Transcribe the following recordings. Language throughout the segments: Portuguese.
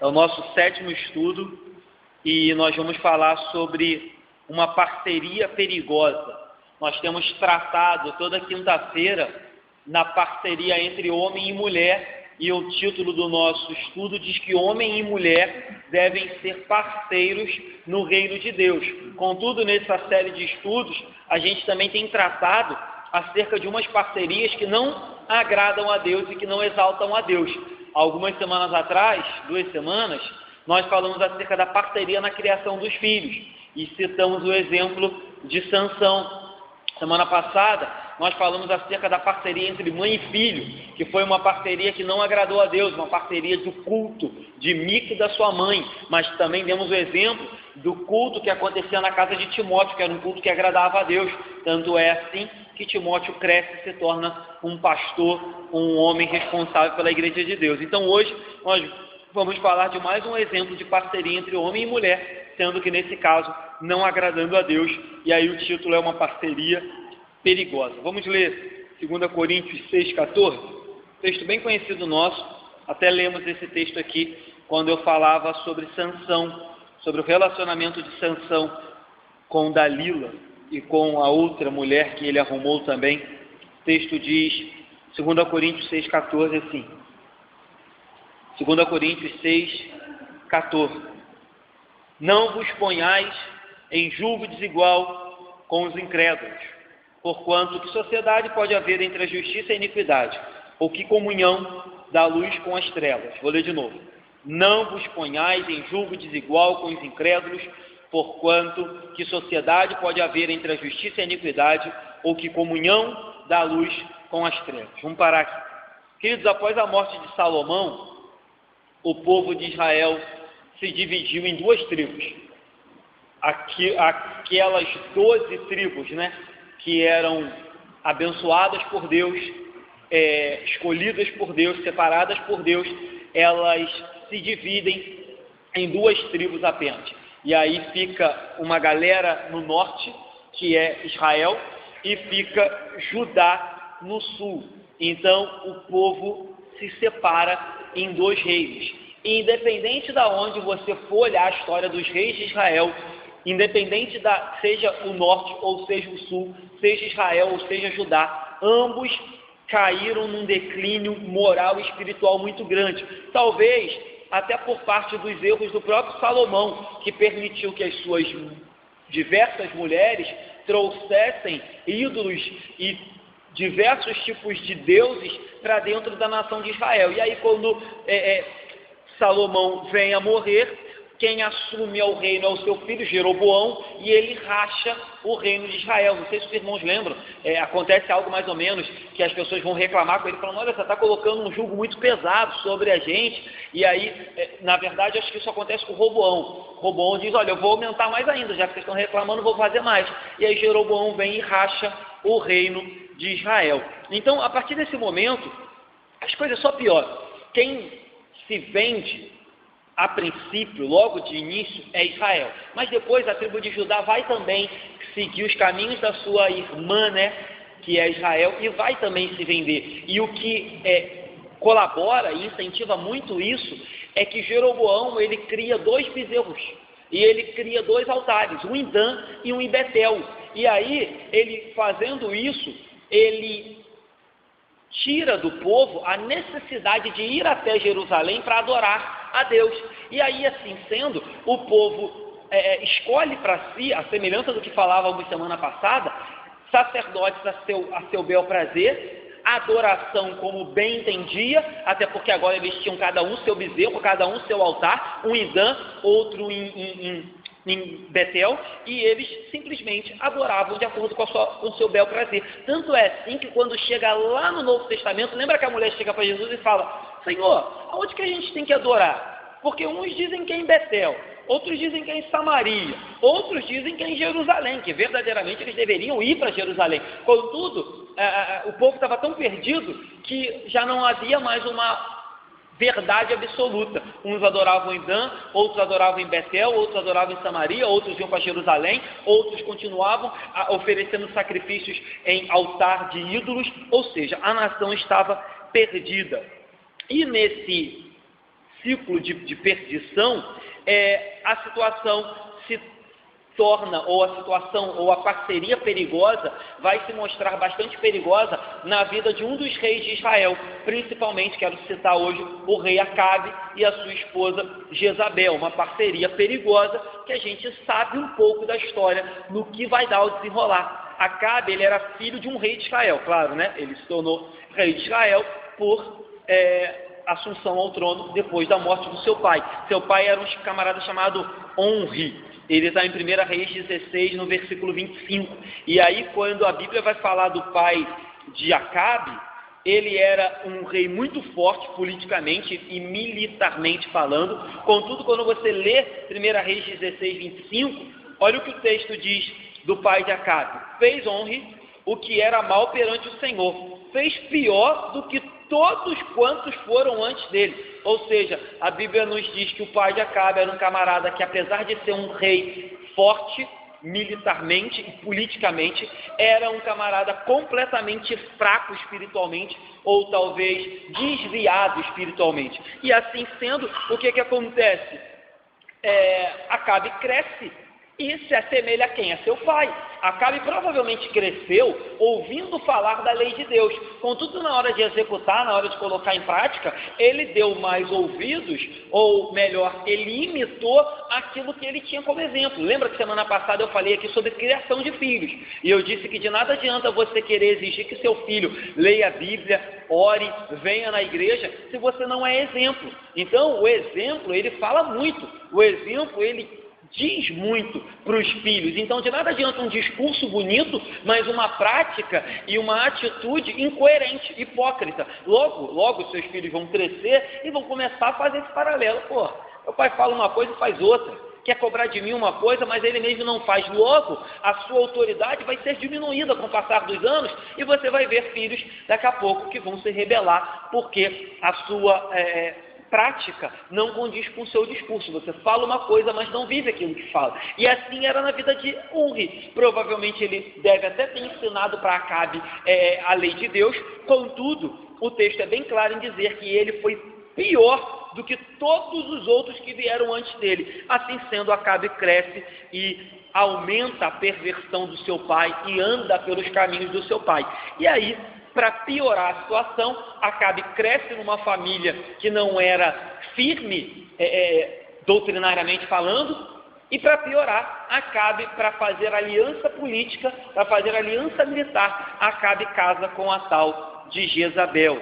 É o nosso 7º estudo e nós vamos falar sobre uma parceria perigosa. Nós temos tratado toda quinta-feira na parceria entre homem e mulher, e o título do nosso estudo diz que homem e mulher devem ser parceiros no reino de Deus. Contudo, nessa série de estudos, a gente também tem tratado acerca de umas parcerias que não agradam a Deus e que não exaltam a Deus. Algumas semanas atrás, 2 semanas, nós falamos acerca da parceria na criação dos filhos e citamos o exemplo de Sansão. Semana passada, nós falamos acerca da parceria entre mãe e filho, que foi uma parceria que não agradou a Deus, uma parceria do culto de Mica e da sua mãe, mas também demos o exemplo do culto que acontecia na casa de Timóteo, que era um culto que agradava a Deus. Tanto é assim que Timóteo cresce e se torna um pastor, um homem responsável pela igreja de Deus. Então hoje nós vamos falar de mais um exemplo de parceria entre homem e mulher, sendo que nesse caso não agradando a Deus, e aí o título é uma parceria perigosa. Vamos ler 2 Coríntios 6,14, texto bem conhecido nosso, até lemos esse texto aqui quando eu falava sobre Sansão, sobre o relacionamento de Sansão com Dalila e com a outra mulher que ele arrumou também. O texto diz, 2 Coríntios 6,14 assim, 2 Coríntios 6,14: Não vos ponhais em julgo desigual com os incrédulos, porquanto que sociedade pode haver entre a justiça e a iniquidade, ou que comunhão da luz com as trevas. Vou ler de novo. Não vos ponhais em julgo desigual com os incrédulos, porquanto que sociedade pode haver entre a justiça e a iniquidade, ou que comunhão da luz com as trevas. Vamos parar aqui. Queridos, após a morte de Salomão, o povo de Israel se dividiu em 2 tribos. Aquelas 12 tribos, que eram abençoadas por Deus, escolhidas por Deus, separadas por Deus, elas se dividem em 2 tribos apenas. E aí fica uma galera no norte, que é Israel, e fica Judá no sul. Então o povo se separa em 2 reinos. E independente de onde você for olhar a história dos reis de Israel, independente seja o norte ou seja o sul, seja Israel ou seja Judá, ambos caíram num declínio moral e espiritual muito grande. Talvez até por parte dos erros do próprio Salomão, que permitiu que as suas diversas mulheres trouxessem ídolos e diversos tipos de deuses para dentro da nação de Israel. E aí quando Salomão vem a morrer, quem assume o reino é o seu filho Jeroboão, e ele racha o reino de Israel. Não sei se os irmãos lembram, acontece algo mais ou menos, que as pessoas vão reclamar com ele, falando, olha, você está colocando um jugo muito pesado sobre a gente, e aí, na verdade, acho que isso acontece com Roboão. Roboão diz, olha, eu vou aumentar mais ainda, já que vocês estão reclamando, vou fazer mais. E aí Jeroboão vem e racha o reino de Israel. Então, a partir desse momento, as coisas só pioram. Quem se vende a princípio, logo de início, é Israel. Mas depois a tribo de Judá vai também seguir os caminhos da sua irmã, que é Israel, e vai também se vender. E o que colabora e incentiva muito isso é que Jeroboão, ele cria 2 bezerros. E ele cria 2 altares, um em Dan e um em Betel. E aí, ele fazendo isso, ele tira do povo a necessidade de ir até Jerusalém para adorar a Deus. E aí, assim sendo, o povo escolhe para si, a semelhança do que falávamos semana passada, sacerdotes a seu bel prazer, adoração como bem entendia, até porque agora eles tinham cada um seu bezerro, cada um seu altar, um em Dan, outro em Betel, e eles simplesmente adoravam de acordo com o seu bel prazer. Tanto é assim que quando chega lá no Novo Testamento, lembra que a mulher chega para Jesus e fala, Senhor, aonde que a gente tem que adorar? Porque uns dizem que é em Betel, outros dizem que é em Samaria, outros dizem que é em Jerusalém, que verdadeiramente eles deveriam ir para Jerusalém. Contudo, o povo estava tão perdido que já não havia mais uma verdade absoluta. Uns adoravam em Dan, outros adoravam em Betel, outros adoravam em Samaria, outros iam para Jerusalém, outros continuavam oferecendo sacrifícios em altar de ídolos, ou seja, a nação estava perdida. E nesse ciclo de perdição, a situação se torna, ou a situação, ou a parceria perigosa, vai se mostrar bastante perigosa na vida de um dos reis de Israel, principalmente, quero citar hoje, o rei Acabe e a sua esposa Jezabel, uma parceria perigosa que a gente sabe um pouco da história, no que vai dar o desenrolar. Acabe, ele era filho de um rei de Israel, claro, né? Ele se tornou rei de Israel por assunção ao trono depois da morte do seu pai. Seu pai era um camarada chamado Onri. Ele está em 1 Reis 16, no versículo 25. E aí, quando a Bíblia vai falar do pai de Acabe, ele era um rei muito forte politicamente e militarmente falando. Contudo, quando você lê 1 Reis 16, 25, olha o que o texto diz do pai de Acabe. Fez Onri o que era mal perante o Senhor. Fez pior do que todos quantos foram antes dele. Ou seja, a Bíblia nos diz que o pai de Acabe era um camarada que, apesar de ser um rei forte, militarmente e politicamente, era um camarada completamente fraco espiritualmente, ou talvez desviado espiritualmente. E assim sendo, o que acontece? Acabe cresce e se assemelha a quem? A seu pai. Acabe provavelmente cresceu ouvindo falar da lei de Deus. Contudo, na hora de executar, na hora de colocar em prática, ele deu mais ouvidos, ou melhor, ele imitou aquilo que ele tinha como exemplo. Lembra que semana passada eu falei aqui sobre criação de filhos? E eu disse que de nada adianta você querer exigir que seu filho leia a Bíblia, ore, venha na igreja, se você não é exemplo. Então, o exemplo, ele fala muito. O exemplo, ele diz muito para os filhos. Então, de nada adianta um discurso bonito, mas uma prática e uma atitude incoerente, hipócrita. Logo seus filhos vão crescer e vão começar a fazer esse paralelo. Pô, meu pai fala uma coisa e faz outra. Quer cobrar de mim uma coisa, mas ele mesmo não faz. Logo, a sua autoridade vai ser diminuída com o passar dos anos e você vai ver filhos daqui a pouco que vão se rebelar porque a sua prática não condiz com o seu discurso. Você fala uma coisa, mas não vive aquilo que fala. E assim era na vida de Onri. Provavelmente ele deve até ter ensinado para Acabe a lei de Deus. Contudo, o texto é bem claro em dizer que ele foi pior do que todos os outros que vieram antes dele. Assim sendo, Acabe cresce e aumenta a perversão do seu pai e anda pelos caminhos do seu pai. E aí, para piorar a situação, Acabe cresce numa família que não era firme, doutrinariamente falando, e para piorar, Acabe, para fazer aliança política, para fazer aliança militar, Acabe casa com a tal de Jezabel,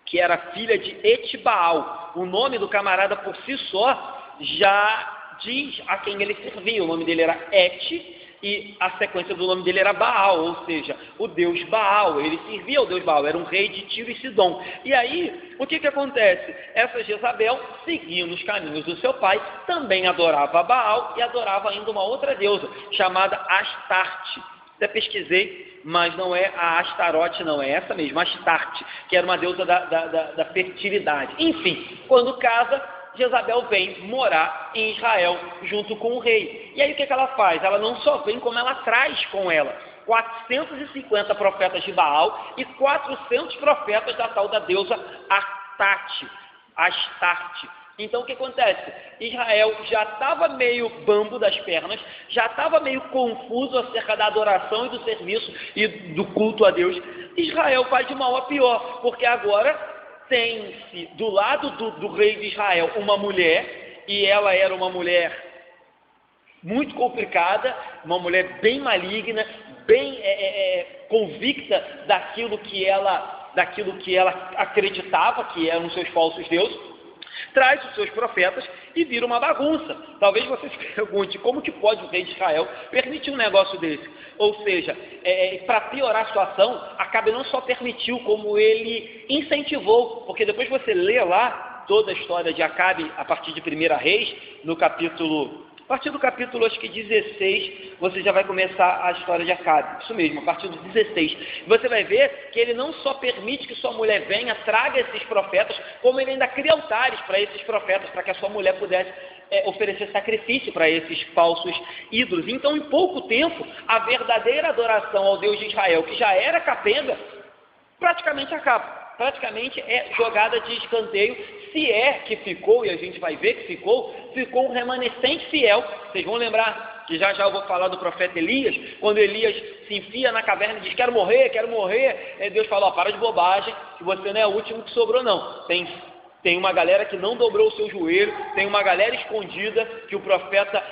que era filha de Etibaal. O nome do camarada por si só já diz a quem ele servia. O nome dele era Et, e a sequência do nome dele era Baal, ou seja, o deus Baal. Ele servia ao deus Baal, era um rei de Tiro e Sidom. E aí, o que acontece? Essa Jezabel, seguindo os caminhos do seu pai, também adorava Baal e adorava ainda uma outra deusa, chamada Astarte. Até pesquisei, mas não é a Astarote, não, é essa mesmo, Astarte, que era uma deusa da fertilidade. Enfim, quando casa, Jezabel vem morar em Israel junto com o rei. E aí o que ela faz? Ela não só vem, como ela traz com ela 450 profetas de Baal e 400 profetas da tal da deusa Astarte. Então o que acontece? Israel já estava meio bambo das pernas, já estava meio confuso acerca da adoração e do serviço e do culto a Deus. Israel vai de mal a pior, porque agora tem-se do lado do rei de Israel uma mulher, e ela era uma mulher muito complicada, uma mulher bem maligna, bem convicta daquilo que ela acreditava que eram seus falsos deuses. Traz os seus profetas e vira uma bagunça. Talvez você se pergunte como que pode o rei de Israel permitir um negócio desse. Ou seja, para piorar a situação, Acabe não só permitiu, como ele incentivou, porque depois você lê lá toda a história de Acabe a partir de 1 Reis, a partir do capítulo, acho que 16, você já vai começar a história de Acabe. Isso mesmo, a partir do 16. Você vai ver que ele não só permite que sua mulher venha, traga esses profetas, como ele ainda cria altares para esses profetas, para que a sua mulher pudesse oferecer sacrifício para esses falsos ídolos. Então, em pouco tempo, a verdadeira adoração ao Deus de Israel, que já era capenga, praticamente acaba. praticamente é jogada de escanteio, se é que ficou, e a gente vai ver que ficou um remanescente fiel. Vocês vão lembrar que já eu vou falar do profeta Elias, quando Elias se enfia na caverna e diz, quero morrer, Deus falou, para de bobagem, que você não é o último que sobrou não, tem uma galera que não dobrou o seu joelho, tem uma galera escondida que o profeta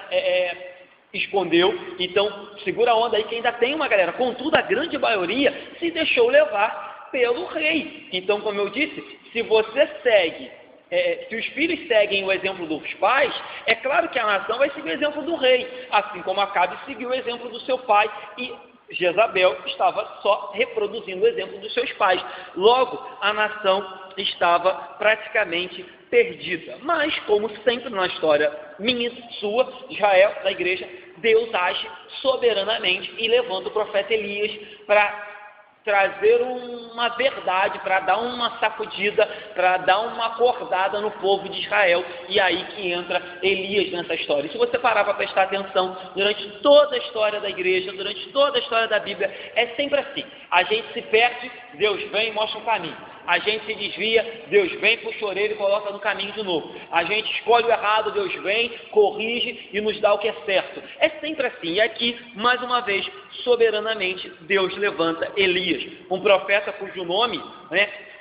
escondeu, então segura a onda aí que ainda tem uma galera, contudo a grande maioria se deixou levar pelo rei. Então, como eu disse, se você segue, se os filhos seguem o exemplo dos pais, é claro que a nação vai seguir o exemplo do rei, assim como Acabe seguiu o exemplo do seu pai, e Jezabel estava só reproduzindo o exemplo dos seus pais. Logo, a nação estava praticamente perdida. Mas, como sempre na história minha, sua, Israel, da igreja, Deus age soberanamente e levando o profeta Elias para trazer uma verdade, para dar uma sacudida, para dar uma acordada no povo de Israel, e aí que entra Elias nessa história. E se você parar para prestar atenção, durante toda a história da igreja, durante toda a história da Bíblia, é sempre assim, a gente se perde, Deus vem e mostra o caminho, a gente se desvia, Deus vem, puxa a orelha e coloca no caminho de novo, a gente escolhe o errado, Deus vem, corrige e nos dá o que é certo. É sempre assim, e aqui, mais uma vez, soberanamente, Deus levanta Elias, um profeta cujo nome,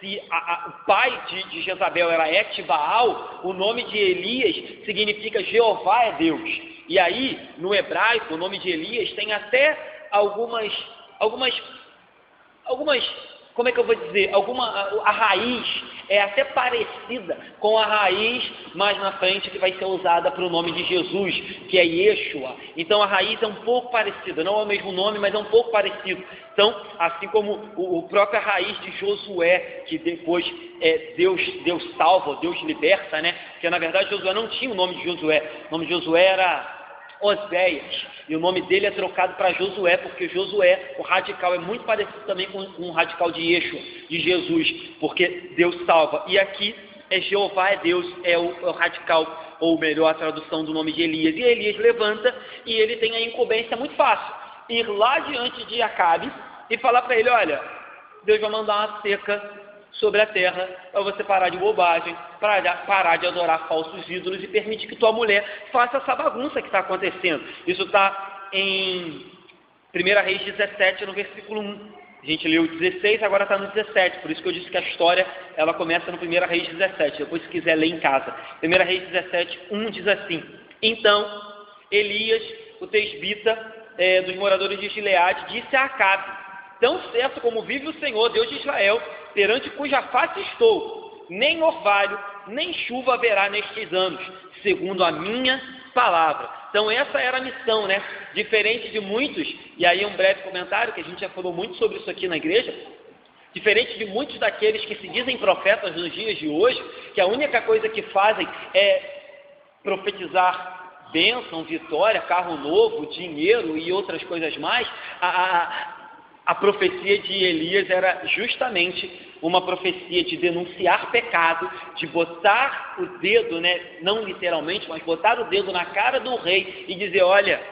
se o pai de Jezabel era Etibaal, o nome de Elias significa Jeová é Deus. E aí, no hebraico, o nome de Elias tem até algumas, como é que eu vou dizer, a raiz é até parecida com a raiz mais na frente que vai ser usada para o nome de Jesus, que é Yeshua. Então a raiz é um pouco parecida, não é o mesmo nome, mas é um pouco parecido. Então, assim como o própria raiz de Josué, que depois Deus salva, Deus liberta, porque na verdade Josué não tinha o nome de Josué, o nome de Josué era Oséias, e o nome dele é trocado para Josué, porque Josué, o radical, é muito parecido também com o radical de Yeshua, de Jesus, porque Deus salva. E aqui Jeová é Deus, é o radical, ou melhor, a tradução do nome de Elias. E Elias levanta e ele tem a incumbência muito fácil, ir lá diante de Acabe e falar para ele, olha, Deus vai mandar uma seca sobre a terra, para você parar de bobagem, parar de adorar falsos ídolos e permitir que tua mulher faça essa bagunça que está acontecendo. Isso está em 1 Reis 17, no versículo 1. A gente leu o 16, agora está no 17, por isso que eu disse que a história ela começa no 1 Reis 17, depois se quiser ler em casa. 1 Reis 17, 1 diz assim, então Elias, o tesbita dos moradores de Gileade, disse a Acabe, tão certo como vive o Senhor, Deus de Israel, perante cuja face estou, nem orvalho, nem chuva haverá nestes anos, segundo a minha palavra. Então essa era a missão, Diferente de muitos, e aí um breve comentário, que a gente já falou muito sobre isso aqui na igreja, diferente de muitos daqueles que se dizem profetas nos dias de hoje, que a única coisa que fazem é profetizar bênção, vitória, carro novo, dinheiro e outras coisas mais, a profecia de Elias era justamente uma profecia de denunciar pecado, de botar o dedo, não literalmente, mas botar o dedo na cara do rei e dizer, olha,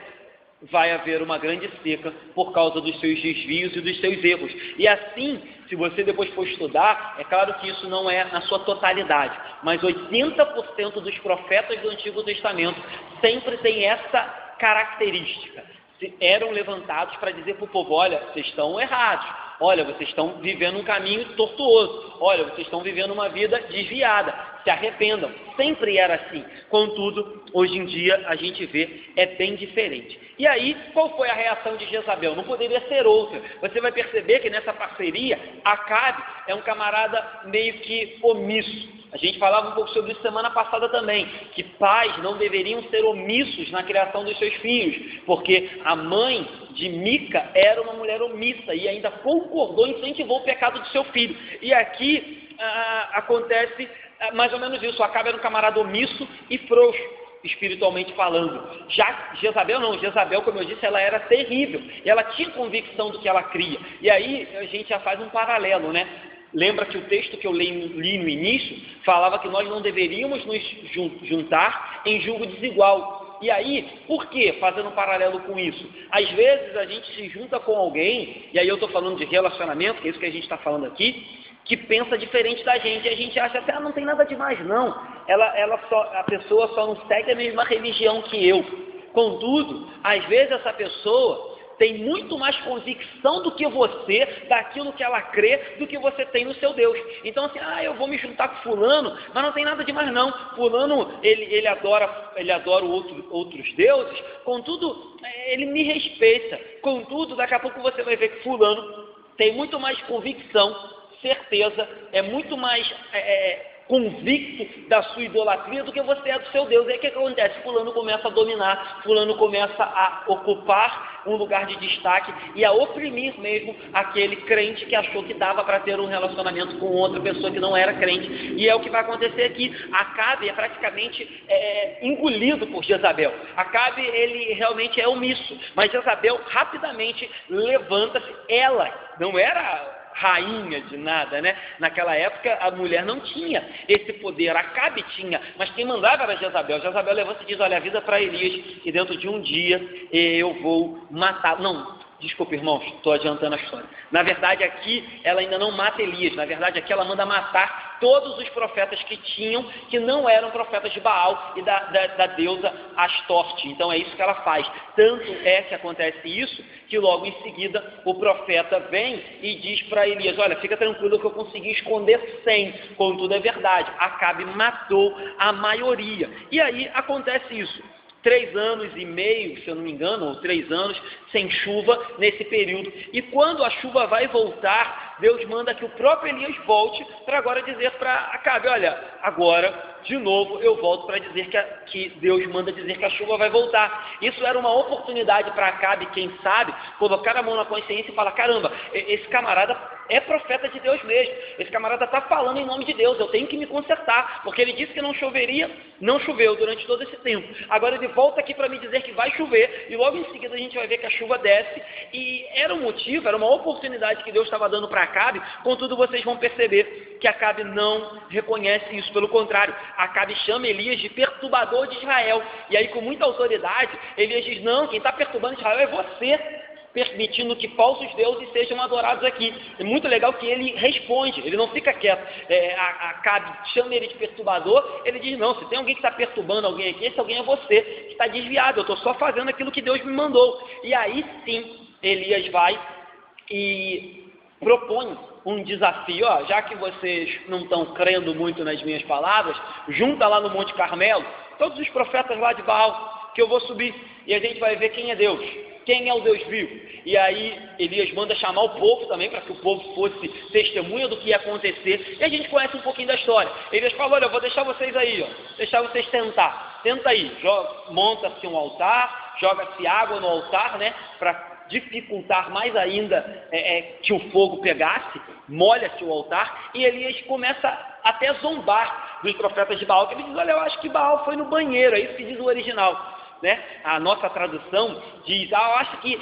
vai haver uma grande seca por causa dos seus desvios e dos seus erros. E assim, se você depois for estudar, é claro que isso não é na sua totalidade, mas 80% dos profetas do Antigo Testamento sempre tem essa característica. Eram levantados para dizer para o povo, olha, vocês estão errados, olha, vocês estão vivendo um caminho tortuoso, olha, vocês estão vivendo uma vida desviada, se arrependam. Sempre era assim. Contudo, hoje em dia a gente vê, é bem diferente. E aí, qual foi a reação de Jezabel? Não poderia ser outra. Você vai perceber que nessa parceria, Acabe é um camarada meio que omisso. A gente falava um pouco sobre isso semana passada também, que pais não deveriam ser omissos na criação dos seus filhos, porque a mãe de Mica era uma mulher omissa e ainda concordou, incentivou o pecado do seu filho. E aqui acontece mais ou menos isso. Acabe era um camarada omisso e frouxo, espiritualmente falando. Já Jezabel não, Jezabel, como eu disse, ela era terrível, e ela tinha convicção do que ela cria. E aí a gente já faz um paralelo, Lembra que o texto que eu li no início falava que nós não deveríamos nos juntar em julgo desigual. E aí, por quê? Fazendo um paralelo com isso. Às vezes a gente se junta com alguém, e aí eu estou falando de relacionamento, que é isso que a gente está falando aqui, que pensa diferente da gente, e a gente acha que não tem nada demais, não. A pessoa só não segue a mesma religião que eu. Contudo, às vezes essa pessoa tem muito mais convicção do que você, daquilo que ela crê, do que você tem no seu Deus. Então assim, eu vou me juntar com fulano, mas não tem nada demais não. Fulano, ele adora outros deuses, contudo, ele me respeita. Contudo, daqui a pouco você vai ver que fulano tem muito mais convicção, certeza, é muito mais convicto da sua idolatria do que você é do seu Deus. E aí o que acontece? Fulano começa a dominar, fulano começa a ocupar um lugar de destaque e a oprimir mesmo aquele crente que achou que dava para ter um relacionamento com outra pessoa que não era crente. E é o que vai acontecer aqui. Acabe é praticamente engolido por Jezabel. Acabe, ele realmente é omisso, mas Jezabel rapidamente levanta-se. Ela não era rainha de nada, né? Naquela época a mulher não tinha esse poder, Acabe tinha, mas quem mandava era Jezabel. Jezabel levanta e diz: olha, avisa para Elias que dentro de um dia eu vou matar. Não, desculpa, irmãos, estou adiantando a história. Na verdade aqui ela ainda não mata Elias, na verdade aqui ela manda matar todos os profetas que não eram profetas de Baal e da deusa Astorte. Então é isso que ela faz. Tanto é que acontece isso, que logo em seguida o profeta vem e diz para Elias: olha, fica tranquilo que eu consegui esconder 100, contudo é verdade, Acabe matou a maioria. E aí acontece isso. 3 anos e meio, se eu não me engano, ou 3 anos, sem chuva nesse período. E quando a chuva vai voltar, Deus manda que o próprio Elias volte para agora dizer para Acabe: olha, agora, de novo, eu volto para dizer que Deus manda dizer que a chuva vai voltar. Isso era uma oportunidade para Acabe, quem sabe, colocar a mão na consciência e falar: caramba, esse camarada é profeta de Deus mesmo, esse camarada está falando em nome de Deus, eu tenho que me consertar, porque ele disse que não choveria, não choveu durante todo esse tempo. Agora ele volta aqui para me dizer que vai chover, e logo em seguida a gente vai ver que a chuva desce, e era um motivo, era uma oportunidade que Deus estava dando para Acabe. Contudo, vocês vão perceber que Acabe não reconhece isso, pelo contrário, Acabe chama Elias de perturbador de Israel, e aí com muita autoridade, Elias diz: não, quem está perturbando Israel é você, permitindo que falsos deuses sejam adorados aqui. É muito legal que ele responde, ele não fica quieto. Acabe chama ele de perturbador, ele diz: não, se tem alguém que está perturbando alguém aqui, esse alguém é você, que está desviado, eu estou só fazendo aquilo que Deus me mandou. E aí sim, Elias vai e propõe um desafio: já que vocês não estão crendo muito nas minhas palavras, junta lá no Monte Carmelo todos os profetas lá de Baal, que eu vou subir, e a gente vai ver quem é Deus, quem é o Deus vivo. E aí Elias manda chamar o povo também, para que o povo fosse testemunha do que ia acontecer, e a gente conhece um pouquinho da história. Elias falou: olha, eu vou deixar vocês aí, deixar vocês tentar, tenta aí, monta-se um altar, joga-se água no altar, né, para dificultar mais ainda que o fogo pegasse, molha-se o altar, e Elias começa até a zombar dos profetas de Baal, que ele diz: olha, eu acho que Baal foi no banheiro, é isso que diz o original. Né? A nossa tradução diz: eu acho que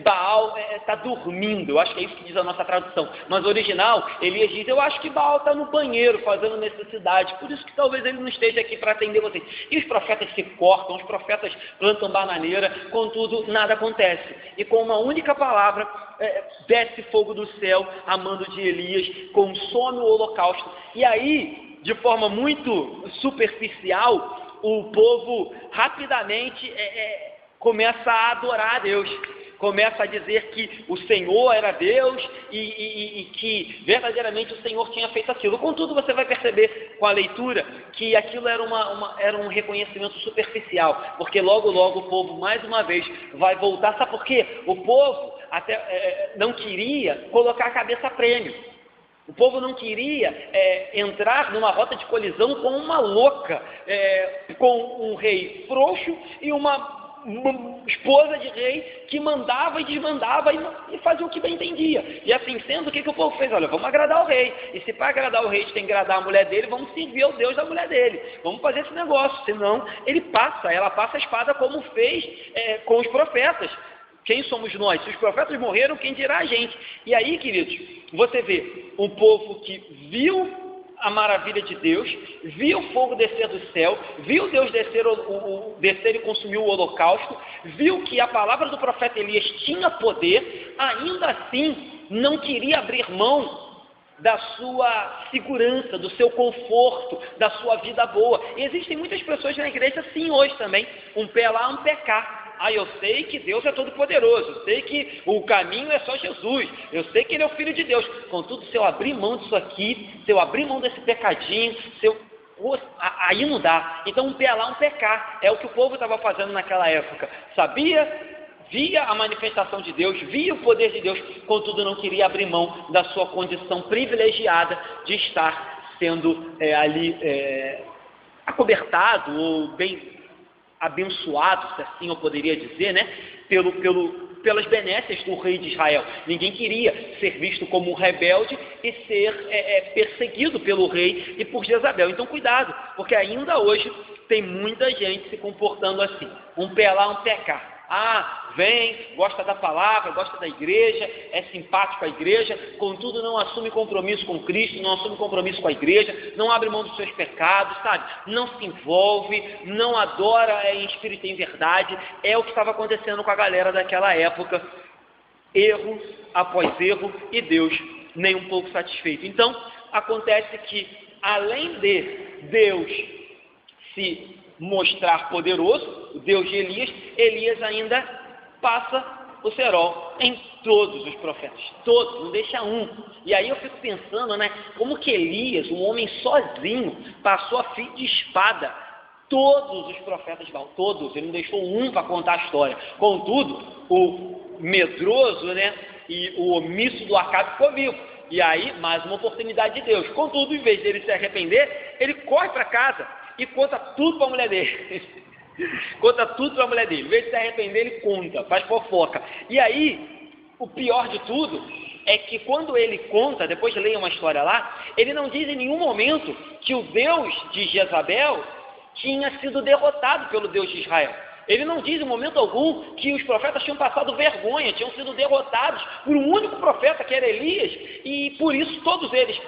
Baal está dormindo, eu acho que é isso que diz a nossa tradução, mas o original, Elias diz: eu acho que Baal está no banheiro fazendo necessidade, por isso que talvez ele não esteja aqui para atender vocês. E os profetas se cortam, os profetas plantam bananeira, contudo nada acontece, e com uma única palavra desce fogo do céu a mando de Elias, consome o holocausto. E aí, de forma muito superficial, o povo rapidamente começa a adorar a Deus, começa a dizer que o Senhor era Deus e que verdadeiramente o Senhor tinha feito aquilo. Contudo, você vai perceber com a leitura que aquilo era um reconhecimento superficial, porque logo logo o povo mais uma vez vai voltar. Sabe por quê? O povo até não queria colocar a cabeça a prêmio. O povo não queria entrar numa rota de colisão com uma louca, com um rei frouxo e uma esposa de rei que mandava e desmandava e fazia o que bem entendia. E assim sendo, o que o povo fez? Olha, vamos agradar o rei. E se para agradar o rei a gente tem que agradar a mulher dele, vamos servir ao Deus da mulher dele. Vamos fazer esse negócio, senão ela passa a espada como fez com os profetas. Quem somos nós? Se os profetas morreram, quem dirá a gente? E aí, queridos, você vê um povo que viu a maravilha de Deus, viu o fogo descer do céu, viu Deus descer e consumir o holocausto, viu que a palavra do profeta Elias tinha poder, ainda assim não queria abrir mão da sua segurança, do seu conforto, da sua vida boa. E existem muitas pessoas na igreja assim hoje também, um pé lá, um pé cá. Eu sei que Deus é todo poderoso, eu sei que o caminho é só Jesus, eu sei que Ele é o Filho de Deus. Contudo, se eu abrir mão disso aqui, se eu abrir mão desse pecadinho, aí não dá. Então um pé lá, um pé cá, é o que o povo estava fazendo naquela época. Sabia? Via a manifestação de Deus, via o poder de Deus, contudo não queria abrir mão da sua condição privilegiada de estar sendo acobertado ou bem abençoado, se assim eu poderia dizer, né? Pelas benécias do rei de Israel. Ninguém queria ser visto como um rebelde e ser perseguido pelo rei e por Jezabel. Então cuidado, porque ainda hoje tem muita gente se comportando assim, um pé lá, um pé cá. Vem, gosta da palavra, gosta da igreja, é simpático à igreja, contudo não assume compromisso com Cristo, não assume compromisso com a igreja, não abre mão dos seus pecados, sabe? Não se envolve, não adora em espírito e em verdade. É o que estava acontecendo com a galera daquela época, erro após erro, e Deus nem um pouco satisfeito. Então, acontece que, além de Deus se mostrar poderoso, o Deus de Elias ainda passa o cerol em todos os profetas, todos, não deixa um. E aí eu fico pensando, né, como que Elias, um homem sozinho, passou a fio de espada todos os profetas de Baal, todos, ele não deixou um para contar a história. Contudo, o medroso, né, e o omisso do Acabe ficou vivo. E aí, mais uma oportunidade de Deus. Contudo, em vez dele se arrepender, ele corre para casa e conta tudo para a mulher dele. Conta tudo para a mulher dele. Em vez de se arrepender, ele conta, faz fofoca. E aí, o pior de tudo é que quando ele conta, depois leia uma história lá, ele não diz em nenhum momento que o Deus de Jezabel tinha sido derrotado pelo Deus de Israel. Ele não diz em momento algum que os profetas tinham passado vergonha, tinham sido derrotados por um único profeta, que era Elias, e por isso todos eles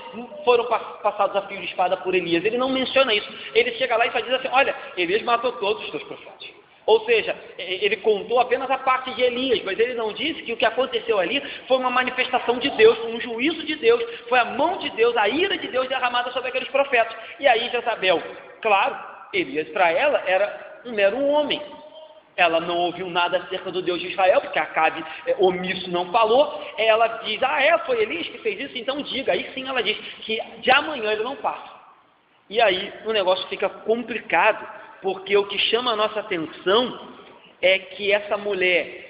foram passados a fio de espada por Elias. Ele não menciona isso. Ele chega lá e só diz assim: olha, Elias matou todos os teus profetas. Ou seja, ele contou apenas a parte de Elias, mas ele não disse que o que aconteceu ali foi uma manifestação de Deus, um juízo de Deus, foi a mão de Deus, a ira de Deus derramada sobre aqueles profetas. E aí Jezabel, claro, Elias para ela era um mero homem. Ela não ouviu nada acerca do Deus de Israel, porque Acabe omisso não falou. Ela diz: foi Elias que fez isso, então diga. Aí sim ela diz que de amanhã ele não passa. E aí o negócio fica complicado, porque o que chama a nossa atenção é que essa mulher,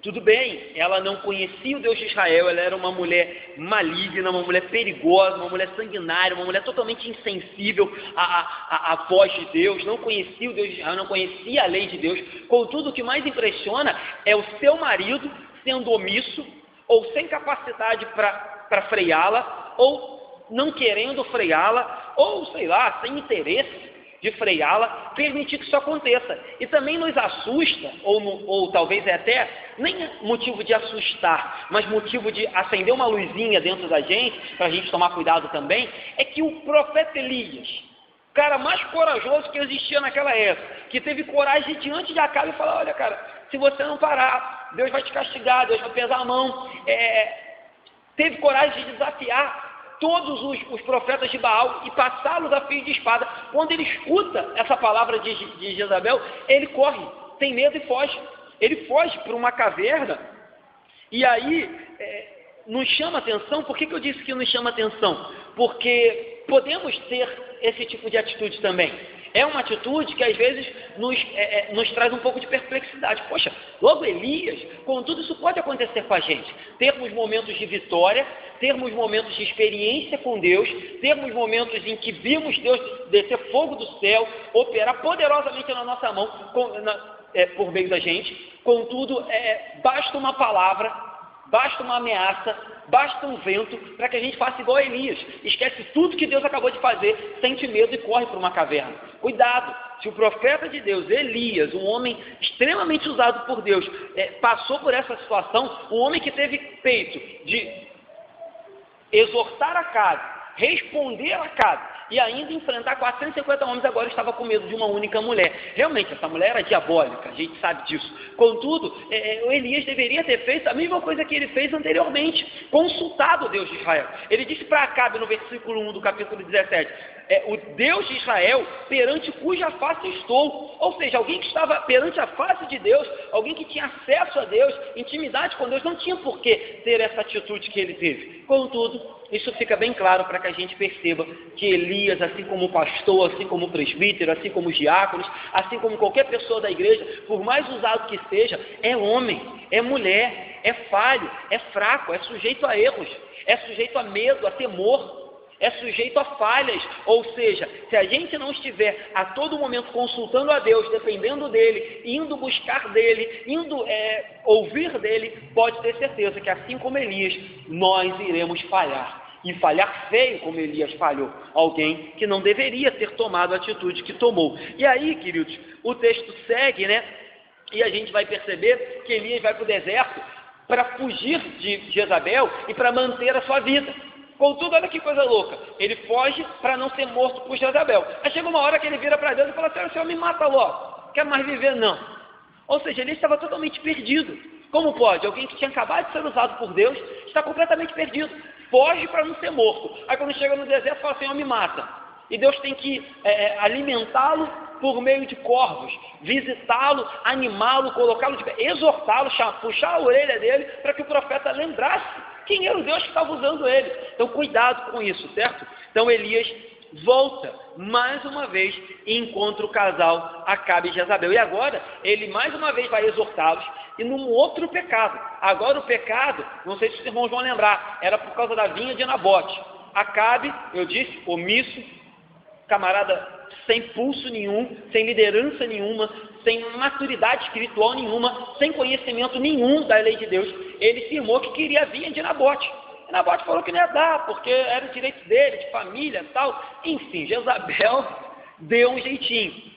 tudo bem, ela não conhecia o Deus de Israel, ela era uma mulher maligna, uma mulher perigosa, uma mulher sanguinária, uma mulher totalmente insensível à voz de Deus, não conhecia o Deus de Israel, não conhecia a lei de Deus. Contudo, o que mais impressiona é o seu marido sendo omisso, ou sem capacidade para freá-la, ou não querendo freá-la, ou sei lá, sem interesse de freá-la, permitir que isso aconteça. E também nos assusta, ou talvez é até nem motivo de assustar, mas motivo de acender uma luzinha dentro da gente, para a gente tomar cuidado também, é que o profeta Elias, o cara mais corajoso que existia naquela época, que teve coragem diante de Acabe e falar: olha cara, se você não parar, Deus vai te castigar, Deus vai pesar a mão, teve coragem de desafiar todos os profetas de Baal e passá-los a fio de espada. Quando ele escuta essa palavra de Jezabel, ele corre, tem medo e foge. Ele foge para uma caverna. E aí nos chama atenção. Por que eu disse que nos chama atenção? Porque podemos ter esse tipo de atitude também. É uma atitude que às vezes nos traz um pouco de perplexidade. Poxa, logo Elias, contudo isso pode acontecer com a gente. Termos momentos de vitória, termos momentos de experiência com Deus, termos momentos em que vimos Deus descer fogo do céu, operar poderosamente na nossa mão, por meio da gente. Contudo, basta uma palavra, basta uma ameaça, basta um vento para que a gente faça igual a Elias. Esquece tudo que Deus acabou de fazer, sente medo e corre para uma caverna. Cuidado, se o profeta de Deus, Elias, um homem extremamente usado por Deus, passou por essa situação, um homem que teve peito de exortar Acabe, responder a Acabe e ainda enfrentar 450 homens, agora estava com medo de uma única mulher. Realmente, essa mulher era diabólica, a gente sabe disso. Contudo, Elias deveria ter feito a mesma coisa que ele fez anteriormente, consultado o Deus de Israel. Ele disse para Acabe, no versículo 1 do capítulo 17, o Deus de Israel, perante cuja face estou. Ou seja, alguém que estava perante a face de Deus, alguém que tinha acesso a Deus, intimidade com Deus, não tinha por que ter essa atitude que ele teve. Contudo, isso fica bem claro para que a gente perceba que Elias, assim como o pastor, assim como o presbítero, assim como os diáconos, assim como qualquer pessoa da igreja, por mais usado que seja, é homem, é mulher, é falho, é fraco, é sujeito a erros, é sujeito a medo, a temor, é sujeito a falhas. Ou seja, se a gente não estiver a todo momento consultando a Deus, dependendo dele, indo buscar dele, indo ouvir dele, pode ter certeza que assim como Elias, nós iremos falhar. E falhar feio como Elias falhou. Alguém que não deveria ter tomado a atitude que tomou. E aí, queridos, o texto segue, né? E a gente vai perceber que Elias vai para o deserto para fugir de Jezabel e para manter a sua vida. Contudo, olha que coisa louca, ele foge para não ser morto por Jezabel. Aí chega uma hora que ele vira para Deus e fala assim: Senhor, me mata logo, não quero mais viver não. Ou seja, ele estava totalmente perdido. Como pode? Alguém que tinha acabado de ser usado por Deus está completamente perdido, foge para não ser morto. Aí quando chega no deserto fala: Senhor, me mata. E Deus tem que alimentá-lo por meio de corvos, visitá-lo, animá-lo, colocá-lo de pé, exortá-lo, puxar a orelha dele para que o profeta lembrasse quem era o Deus que estava usando ele. Então cuidado com isso, certo? Então Elias volta mais uma vez e encontra o casal Acabe e Jezabel. E agora ele mais uma vez vai exortá-los e num outro pecado. Agora o pecado, não sei se os irmãos vão lembrar, era por causa da vinha de Nabote. Acabe, eu disse, omisso, camarada sem pulso nenhum, sem liderança nenhuma, sem maturidade espiritual nenhuma, sem conhecimento nenhum da lei de Deus, ele afirmou que queria a vinha de Nabote. E Nabote falou que não ia dar, porque era o direito dele, de família e tal. Enfim, Jezabel deu um jeitinho,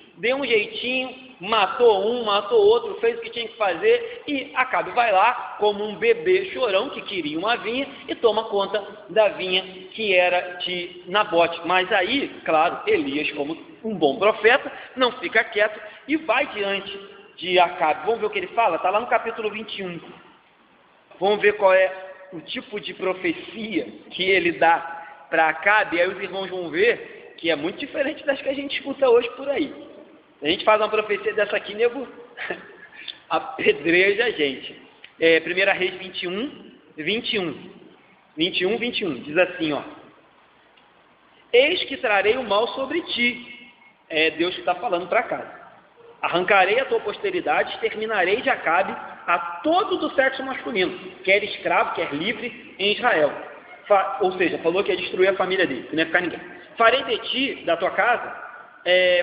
matou um, matou outro, fez o que tinha que fazer, e Acabe vai lá, como um bebê chorão que queria uma vinha, e toma conta da vinha que era de Nabote. Mas aí, claro, Elias, como um bom profeta, não fica quieto e vai diante de Acabe. Vamos ver o que ele fala? Está lá no capítulo 21. Vamos ver qual é o tipo de profecia que ele dá para Acabe, e aí os irmãos vão ver que é muito diferente das que a gente escuta hoje por aí. A gente faz uma profecia dessa aqui, nego apedreja a gente. 1 Reis 21, diz assim, ó: Eis que trarei o mal sobre ti. É Deus que está falando para Acabe. Arrancarei a tua posteridade, exterminarei de Acabe a todo do sexo masculino, quer escravo, quer livre, em Israel. Ou seja, falou que ia destruir a família dele, que não ia ficar ninguém. Farei de ti, da tua casa,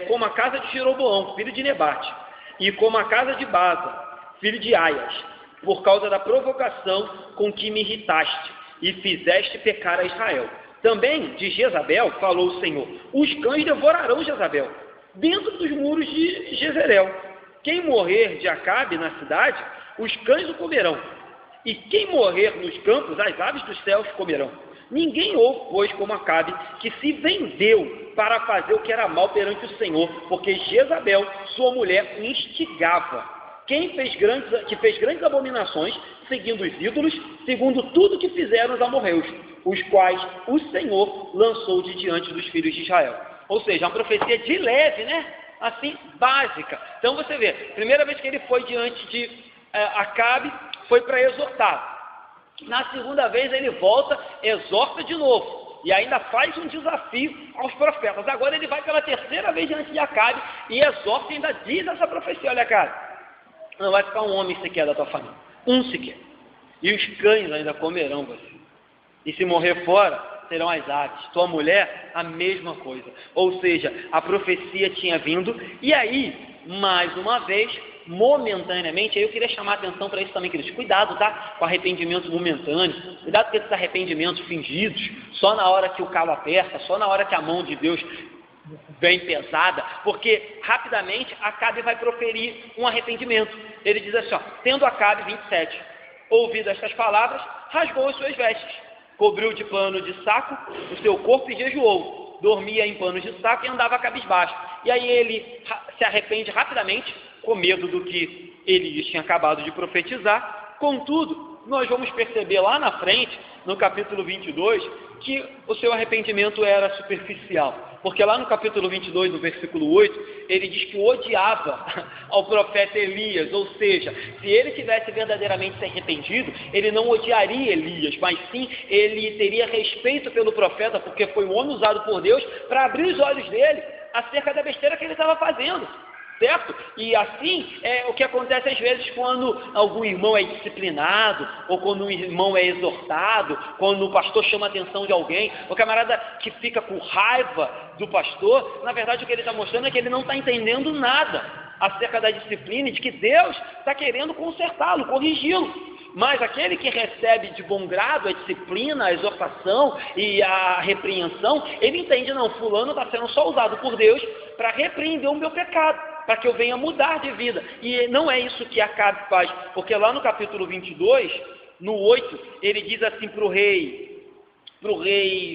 como a casa de Jeroboão, filho de Nebate, e como a casa de Baza, filho de Aias, por causa da provocação com que me irritaste e fizeste pecar a Israel. Também de Jezabel falou o Senhor: os cães devorarão Jezabel, dentro dos muros de Jezreel. Quem morrer de Acabe na cidade, os cães o comerão, e quem morrer nos campos, as aves dos céus comerão. Ninguém houve, pois, como Acabe, que se vendeu para fazer o que era mal perante o Senhor, porque Jezabel, sua mulher, instigava. Que fez grandes abominações, seguindo os ídolos, segundo tudo que fizeram os amorreus, os quais o Senhor lançou de diante dos filhos de Israel. Ou seja, uma profecia de leve, né? Assim, básica. Então você vê, primeira vez que ele foi diante de Acabe, foi para exortar. Na segunda vez ele volta, exorta de novo, e ainda faz um desafio aos profetas. Agora ele vai pela terceira vez diante de Acabe, e exorta e ainda diz essa profecia: olha, Acabe, não vai ficar um homem sequer da tua família, um sequer, e os cães ainda comerão você, e se morrer fora, serão as aves, tua mulher, a mesma coisa. Ou seja, a profecia tinha vindo, e aí, mais uma vez, momentaneamente, aí eu queria chamar a atenção para isso também, queridos. Cuidado, tá? Com arrependimento momentâneo, cuidado com esses arrependimentos fingidos, só na hora que o calo aperta, só na hora que a mão de Deus bem pesada, porque rapidamente Acabe vai proferir um arrependimento. Ele diz assim, ó: tendo Acabe, 27, ouvido estas palavras, rasgou as suas vestes, cobriu de pano de saco o seu corpo e jejuou. dormia em panos de saco e andava cabisbaixo. E aí ele se arrepende rapidamente, com medo do que Elias tinha acabado de profetizar. Contudo, nós vamos perceber lá na frente, no capítulo 22, que o seu arrependimento era superficial. Porque lá no capítulo 22, no versículo 8, ele diz que odiava ao profeta Elias, ou seja, se ele tivesse verdadeiramente se arrependido, ele não odiaria Elias, mas sim ele teria respeito pelo profeta, porque foi um homem usado por Deus para abrir os olhos dele acerca da besteira que ele estava fazendo. Certo? E assim é o que acontece às vezes quando algum irmão é disciplinado, ou quando um irmão é exortado, quando o pastor chama a atenção de alguém, o camarada que fica com raiva do pastor, na verdade o que ele está mostrando é que ele não está entendendo nada acerca da disciplina e de que Deus está querendo consertá-lo, corrigi-lo. Mas aquele que recebe de bom grado a disciplina, a exortação e a repreensão, ele entende, não, fulano está sendo só usado por Deus para repreender o meu pecado, para que eu venha mudar de vida. E não é isso que Acabe faz, porque lá no capítulo 22, no 8, ele diz assim para o rei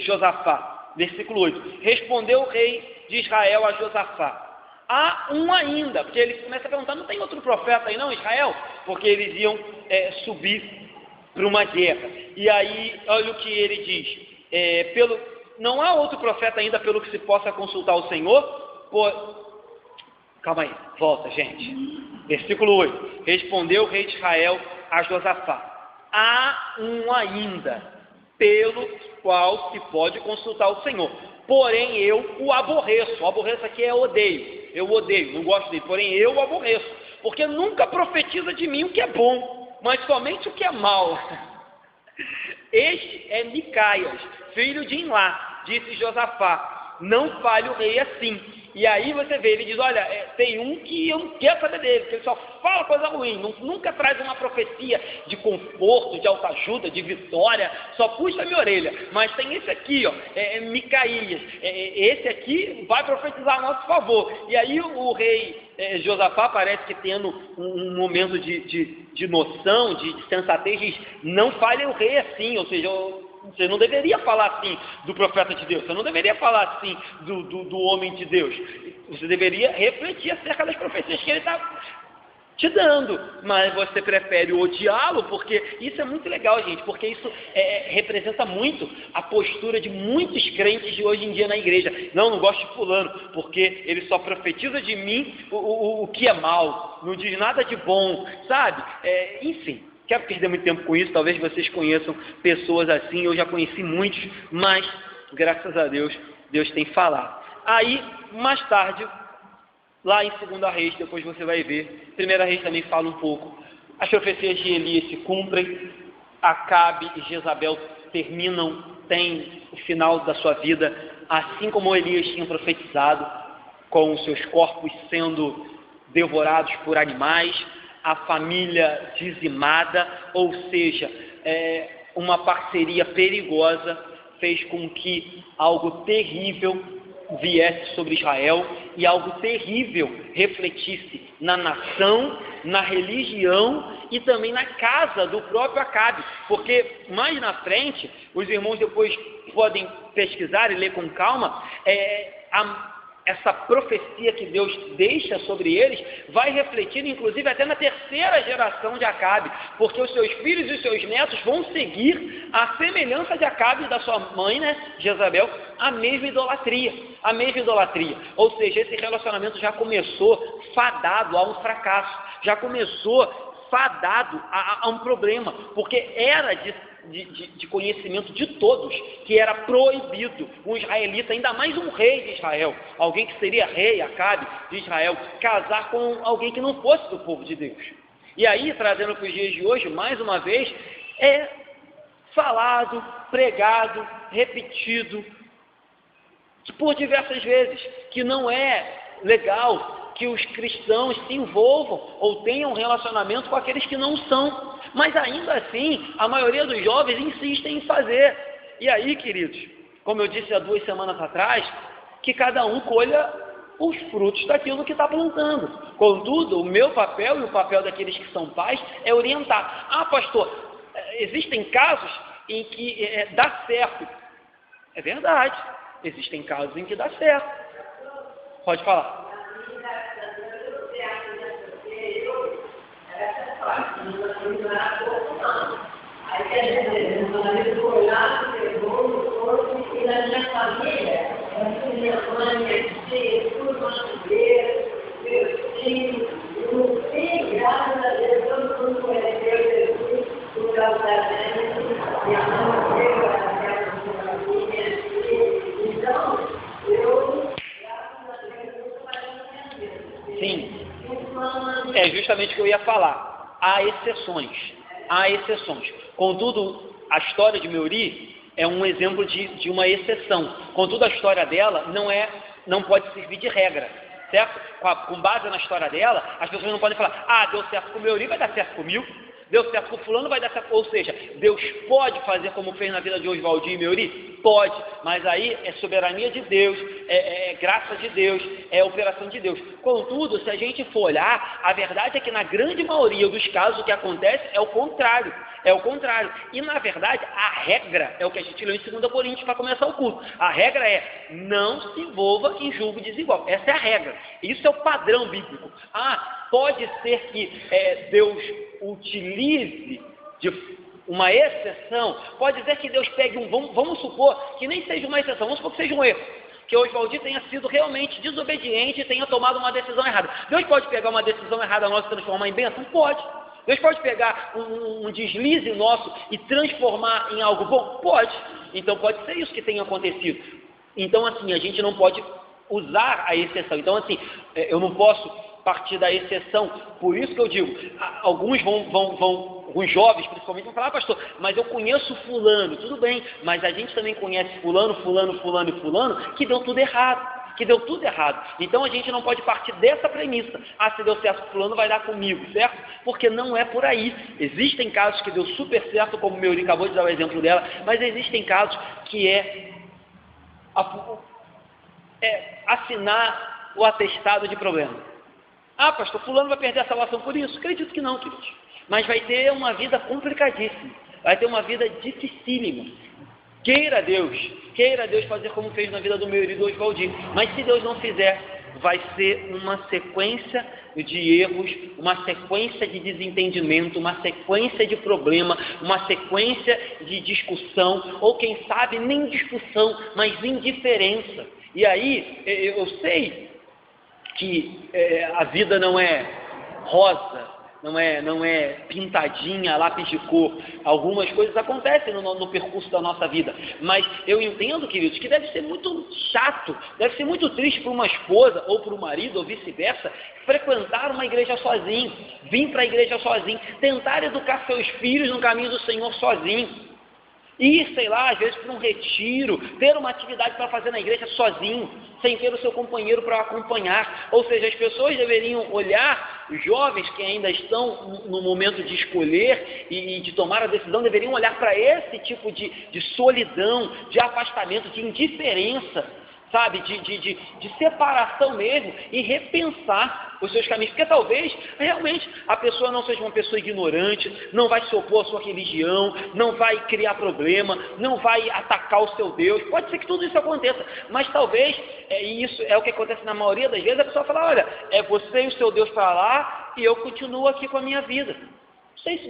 Josafá, versículo 8, respondeu o rei de Israel a Josafá, há um ainda, porque ele começa a perguntar, não tem outro profeta aí não, Israel? Porque eles iam subir para uma guerra. E aí, olha o que ele diz, não há outro profeta ainda pelo que se possa consultar o Senhor? Calma aí, volta gente. Versículo 8, respondeu o rei de Israel a Josafá, há um ainda pelo qual se pode consultar o Senhor, porém eu o aborreço aqui é odeio, eu odeio, não gosto dele, porém eu o aborreço, porque nunca profetiza de mim o que é bom, mas somente o que é mal. Este é Micaias, filho de Imlá, disse Josafá, não fale o rei assim. E aí você vê, ele diz, olha, tem um que eu não quero saber dele, porque ele só fala coisa ruim, nunca traz uma profecia de conforto, de autoajuda, de vitória, só puxa a minha orelha. Mas tem esse aqui, ó, Micaías, esse aqui vai profetizar a nosso favor. E aí o rei Josafá parece que tendo um momento de noção, de sensatez, diz, não fale o rei assim, ou seja, você não deveria falar assim do profeta de Deus, você não deveria falar assim do homem de Deus, você deveria refletir acerca das profecias que ele está te dando, mas você prefere odiá-lo, porque isso é muito legal, gente, porque isso representa muito a postura de muitos crentes de hoje em dia na igreja. Não gosto de fulano, porque ele só profetiza de mim o que é mal, não diz nada de bom, sabe? Enfim. Quero perder muito tempo com isso, talvez vocês conheçam pessoas assim, eu já conheci muitos, mas, graças a Deus, Deus tem falado. Aí, mais tarde, lá em 2 Reis, depois você vai ver, 1 Reis também fala um pouco, as profecias de Elias se cumprem, Acabe e Jezabel têm o final da sua vida, assim como Elias tinha profetizado, com os seus corpos sendo devorados por animais, a família dizimada, ou seja, uma parceria perigosa fez com que algo terrível viesse sobre Israel e algo terrível refletisse na nação, na religião e também na casa do próprio Acabe, porque mais na frente, os irmãos depois podem pesquisar e ler com calma, essa profecia que Deus deixa sobre eles vai refletir, inclusive, até na terceira geração de Acabe, porque os seus filhos e os seus netos vão seguir a semelhança de Acabe e da sua mãe, Jezabel, a mesma idolatria, ou seja, esse relacionamento já começou fadado a um fracasso, já começou fadado a um problema, porque era de conhecimento de todos, que era proibido um israelita, ainda mais um rei de Israel, alguém que seria rei, Acabe, de Israel, casar com alguém que não fosse do povo de Deus. E aí, trazendo para os dias de hoje, mais uma vez, é falado, pregado, repetido, por diversas vezes, que não é legal que os cristãos se envolvam ou tenham um relacionamento com aqueles que não são. Mas ainda assim, a maioria dos jovens insistem em fazer. E aí, queridos, como eu disse há 2 semanas atrás, que cada um colha os frutos daquilo que está plantando. Contudo, o meu papel e o papel daqueles que são pais é orientar. Ah, pastor, existem casos em que dá certo. É verdade. Existem casos em que dá certo. Pode falar. Aí a gente foi lá, pegou o corpo e na minha família, minha mãe, minha tia, tudo brasileiro, meus filhos, não sei, graças a Deus, todo mundo conheceu Jesus, por causa da gente, minha mãe veio a minha família, então, eu, graças a Deus, eu faço minha vida. Sim, é justamente o que eu ia falar. Há exceções. Há exceções. Contudo, a história de Meuri é um exemplo de uma exceção. Contudo, a história dela não pode servir de regra, certo? Com base na história dela, as pessoas não podem falar, deu certo com o Meuri, vai dar certo comigo. Deu certo com o fulano, vai dar certo. Ou seja, Deus pode fazer como fez na vida de Oswaldinho e Meuri? Pode, mas aí é soberania de Deus, é graça de Deus, é operação de Deus. Contudo, se a gente for olhar, a verdade é que na grande maioria dos casos o que acontece é o contrário. É o contrário. E na verdade, a regra é o que a gente leu em 2 Coríntios para começar o culto. A regra é, não se envolva em julgo desigual. Essa é a regra. Isso é o padrão bíblico. Pode ser que Deus utilize de uma exceção, pode ser que Deus pegue vamos supor que nem seja uma exceção, vamos supor que seja um erro, que o Oswaldinho tenha sido realmente desobediente e tenha tomado uma decisão errada. Deus pode pegar uma decisão errada nossa e transformar em bênção? Pode. Deus pode pegar um deslize nosso e transformar em algo bom? Pode. Então pode ser isso que tenha acontecido. Então assim, a gente não pode usar a exceção. Então assim, eu não posso partir da exceção. Por isso que eu digo, alguns alguns jovens principalmente vão falar, pastor, mas eu conheço fulano, tudo bem, mas a gente também conhece fulano e fulano que deu tudo errado. Então a gente não pode partir dessa premissa. Se deu certo com fulano, vai dar comigo, certo? Porque não é por aí. Existem casos que deu super certo, como o Meuri acabou de dar o exemplo dela, mas existem casos que assinar o atestado de problema. Pastor, fulano vai perder a salvação por isso? Acredito que não, queridos. Mas vai ter uma vida complicadíssima. Vai ter uma vida dificílima. Queira Deus fazer como fez na vida do Meuri e do Oswaldinho. Mas se Deus não fizer, vai ser uma sequência de erros, uma sequência de desentendimento, uma sequência de problema, uma sequência de discussão, ou quem sabe nem discussão, mas indiferença. E aí, eu sei que a vida não é rosa, não é pintadinha, lápis de cor. Algumas coisas acontecem no percurso da nossa vida, mas eu entendo, queridos, que deve ser muito chato, deve ser muito triste para uma esposa, ou para o marido, ou vice-versa, frequentar uma igreja sozinho, vir para a igreja sozinho, tentar educar seus filhos no caminho do Senhor sozinho. Ir, sei lá, às vezes para um retiro, ter uma atividade para fazer na igreja sozinho, sem ter o seu companheiro para acompanhar. Ou seja, as pessoas deveriam olhar, os jovens que ainda estão no momento de escolher e de tomar a decisão, deveriam olhar para esse tipo de solidão, de afastamento, de indiferença, sabe, de separação mesmo, e repensar os seus caminhos, porque talvez realmente a pessoa não seja uma pessoa ignorante, não vai se opor à sua religião, não vai criar problema, não vai atacar o seu Deus. Pode ser que tudo isso aconteça, mas talvez, e isso é o que acontece na maioria das vezes, a pessoa fala, olha, é você e o seu Deus para lá e eu continuo aqui com a minha vida. Não sei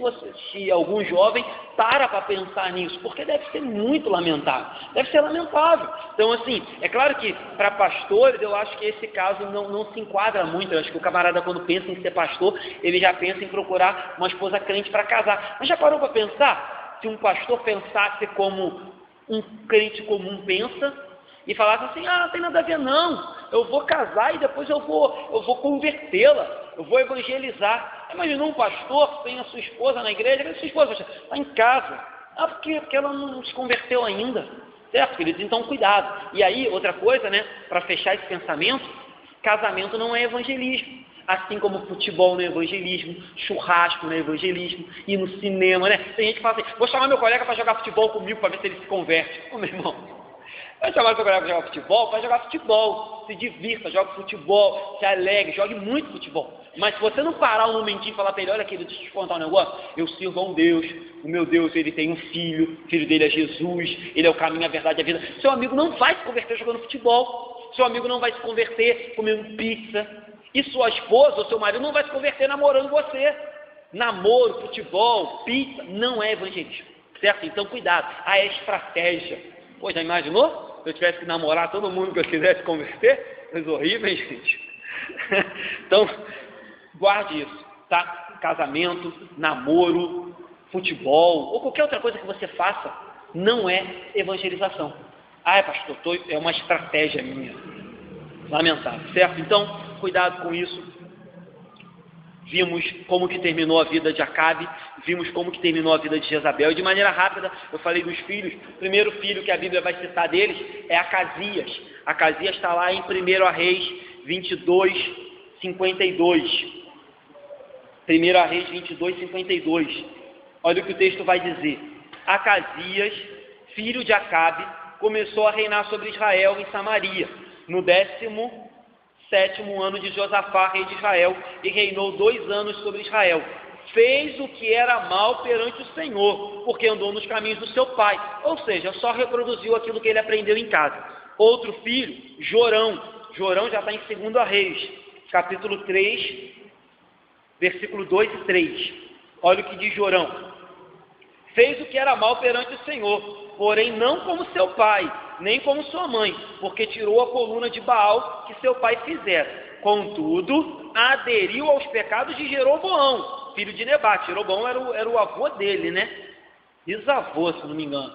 se algum jovem para pensar nisso, porque deve ser muito lamentável, deve ser lamentável. Então assim, é claro que para pastores eu acho que esse caso não se enquadra muito. Eu acho que o camarada, quando pensa em ser pastor, ele já pensa em procurar uma esposa crente para casar. Mas já parou para pensar? Se um pastor pensasse como um crente comum pensa, e falasse assim, não tem nada a ver não, eu vou casar e depois eu vou convertê-la, eu vou evangelizar. Imaginou um pastor que tem a sua esposa na igreja, a sua esposa está em casa, porque ela não se converteu ainda, certo, queridos? Então cuidado. E aí, outra coisa, né, para fechar esse pensamento, casamento não é evangelismo. Assim como futebol não é evangelismo, churrasco não é evangelismo, ir no cinema, né? Tem gente que fala assim, vou chamar meu colega para jogar futebol comigo para ver se ele se converte. Meu irmão, Vai chamar seu colega para jogar futebol? Vai jogar futebol, se divirta, jogue futebol, se alegre, jogue muito futebol. Mas se você não parar um momentinho e falar para ele, olha querido, deixa eu te contar um negócio, eu sirvo a um Deus, o meu Deus, ele tem um filho, o filho dele é Jesus, ele é o caminho, a verdade e a vida. Seu amigo não vai se converter jogando futebol, seu amigo não vai se converter comendo pizza, e sua esposa ou seu marido não vai se converter namorando você. Namoro, futebol, pizza, não é evangelismo, certo? Então cuidado, a estratégia. Pô, já imaginou? Se eu tivesse que namorar todo mundo que eu quisesse converter? Coisa horrível, hein, gente? Então, guarde isso, tá? Casamento, namoro, futebol, ou qualquer outra coisa que você faça, não é evangelização. Ah, pastor, é uma estratégia minha. Lamentável, certo? Então, cuidado com isso. Vimos como que terminou a vida de Acabe, vimos como que terminou a vida de Jezabel. E de maneira rápida, eu falei dos filhos. O primeiro filho que a Bíblia vai citar deles é Acasias. Acasias está lá em 1 Reis 22, 52. 1 Reis 22, 52. Olha o que o texto vai dizer. Acasias, filho de Acabe, começou a reinar sobre Israel em Samaria, no 17º ano de Josafá, rei de Israel, e reinou 2 anos sobre Israel. Fez o que era mal perante o Senhor, porque andou nos caminhos do seu pai, ou seja, só reproduziu aquilo que ele aprendeu em casa. Outro filho, Jorão. Jorão já está em 2 Reis, capítulo 3, versículo 2 e 3. Olha o que diz Jorão. Fez o que era mal perante o Senhor, porém não como seu pai, nem como sua mãe, porque tirou a coluna de Baal que seu pai fizera. Contudo, aderiu aos pecados de Jeroboão, filho de Nebate. Jeroboão era o avô dele, né? Bisavô, se não me engano.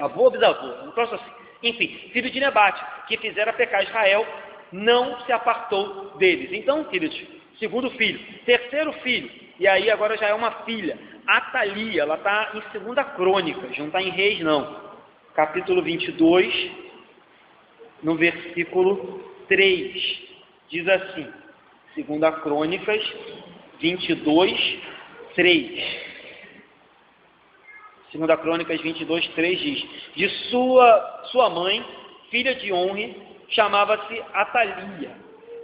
Avô ou bisavô, no próximo assim. Enfim, filho de Nebate, que fizera pecar Israel, não se apartou deles. Então, queridos, segundo filho. Terceiro filho, e aí agora já é uma filha, Atalia, ela está em 2 Crônicas, não está em Reis não. Capítulo 22, no versículo 3, diz assim, 2 Crônicas 22, 3. 2 Crônicas 22, 3 diz, de sua mãe, filha de Onre, chamava-se Atalia.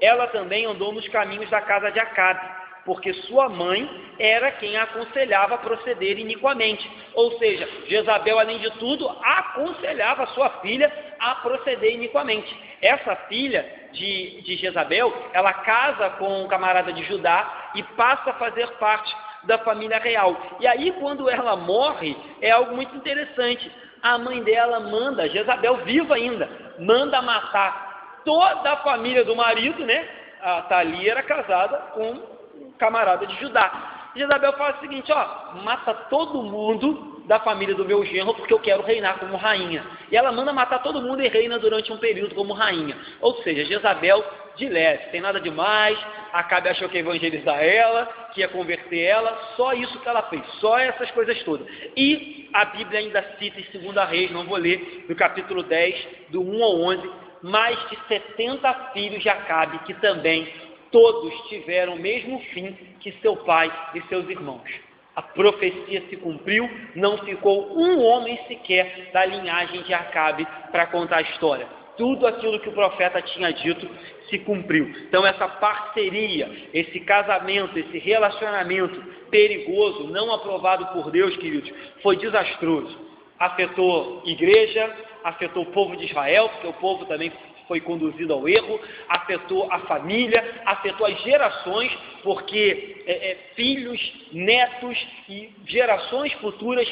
Ela também andou nos caminhos da casa de Acabe, porque sua mãe era quem a aconselhava a proceder iniquamente. Ou seja, Jezabel, além de tudo, aconselhava sua filha a proceder iniquamente. Essa filha de Jezabel, ela casa com um camarada de Judá e passa a fazer parte da família real. E aí, quando ela morre, é algo muito interessante. A mãe dela manda, Jezabel viva ainda, manda matar toda a família do marido, né? A Atalia era casada com um camarada de Judá. Jezabel fala o seguinte, mata todo mundo da família do meu genro, porque eu quero reinar como rainha. E ela manda matar todo mundo e reina durante um período como rainha. Ou seja, Jezabel de leve, tem nada demais, Acabe achou que ia evangelizar ela, que ia converter ela, só isso que ela fez, só essas coisas todas. E a Bíblia ainda cita em 2 Reis, não vou ler, no capítulo 10, do 1 ao 11, mais de 70 filhos de Acabe, que também todos tiveram o mesmo fim que seu pai e seus irmãos. A profecia se cumpriu, não ficou um homem sequer da linhagem de Acabe para contar a história. Tudo aquilo que o profeta tinha dito se cumpriu. Então essa parceria, esse casamento, esse relacionamento perigoso, não aprovado por Deus, queridos, foi desastroso. Afetou igreja, afetou o povo de Israel, porque o povo também foi conduzido ao erro, afetou a família, afetou as gerações, porque filhos, netos e gerações futuras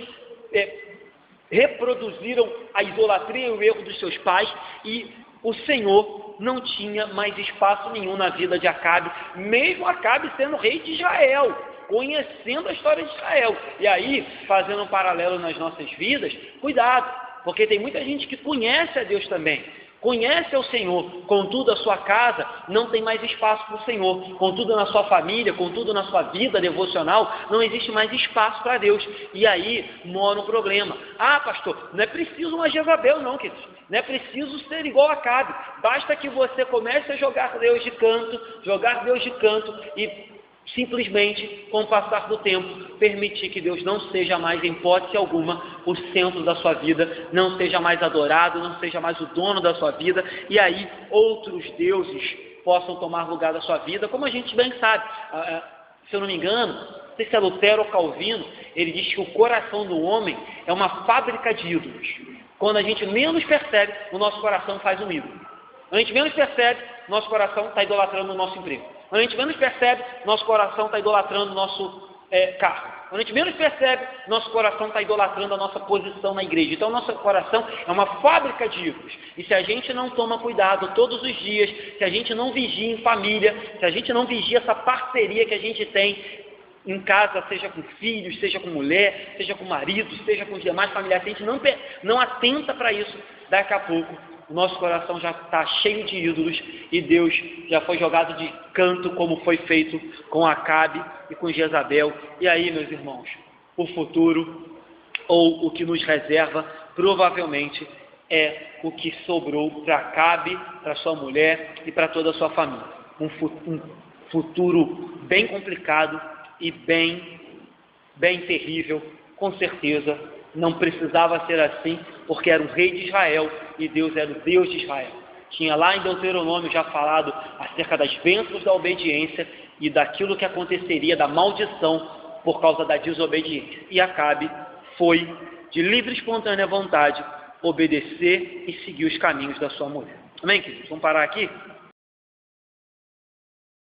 reproduziram a idolatria e o erro dos seus pais, e o Senhor não tinha mais espaço nenhum na vida de Acabe, mesmo Acabe sendo rei de Israel, conhecendo a história de Israel. E aí, fazendo um paralelo nas nossas vidas, cuidado, porque tem muita gente que conhece a Deus também, conhece ao Senhor, contudo a sua casa não tem mais espaço para o Senhor, contudo na sua família, contudo na sua vida devocional, não existe mais espaço para Deus, e aí mora um problema. Pastor, não é preciso uma Jezabel não, queridos, não é preciso ser igual a Acabe, basta que você comece a jogar Deus de canto, e simplesmente, com o passar do tempo, permitir que Deus não seja mais, em hipótese alguma, o centro da sua vida, não seja mais adorado, não seja mais o dono da sua vida, e aí outros deuses possam tomar lugar da sua vida, como a gente bem sabe. Se eu não me engano, não sei se é Lutero ou Calvino, ele diz que o coração do homem é uma fábrica de ídolos. Quando a gente menos percebe, o nosso coração faz um ídolo. Quando a gente menos percebe, nosso coração está idolatrando o nosso emprego. Quando a gente menos percebe, nosso coração está idolatrando o nosso carro. Quando a gente menos percebe, nosso coração está idolatrando a nossa posição na igreja. Então, nosso coração é uma fábrica de ídolos. E se a gente não toma cuidado todos os dias, se a gente não vigia em família, se a gente não vigia essa parceria que a gente tem em casa, seja com filhos, seja com mulher, seja com marido, seja com os demais familiares, se a gente não atenta para isso, daqui a pouco o nosso coração já está cheio de ídolos e Deus já foi jogado de canto, como foi feito com Acabe e com Jezabel. E aí, meus irmãos, o futuro, ou o que nos reserva, provavelmente é o que sobrou para Acabe, para sua mulher e para toda a sua família. Um futuro bem complicado e bem terrível, com certeza. Não precisava ser assim, porque era um rei de Israel e Deus era o Deus de Israel. Tinha lá em Deuteronômio já falado acerca das bênçãos da obediência e daquilo que aconteceria, da maldição por causa da desobediência. E Acabe foi, de livre e espontânea vontade, obedecer e seguir os caminhos da sua mulher. Amém, queridos? Vamos parar aqui?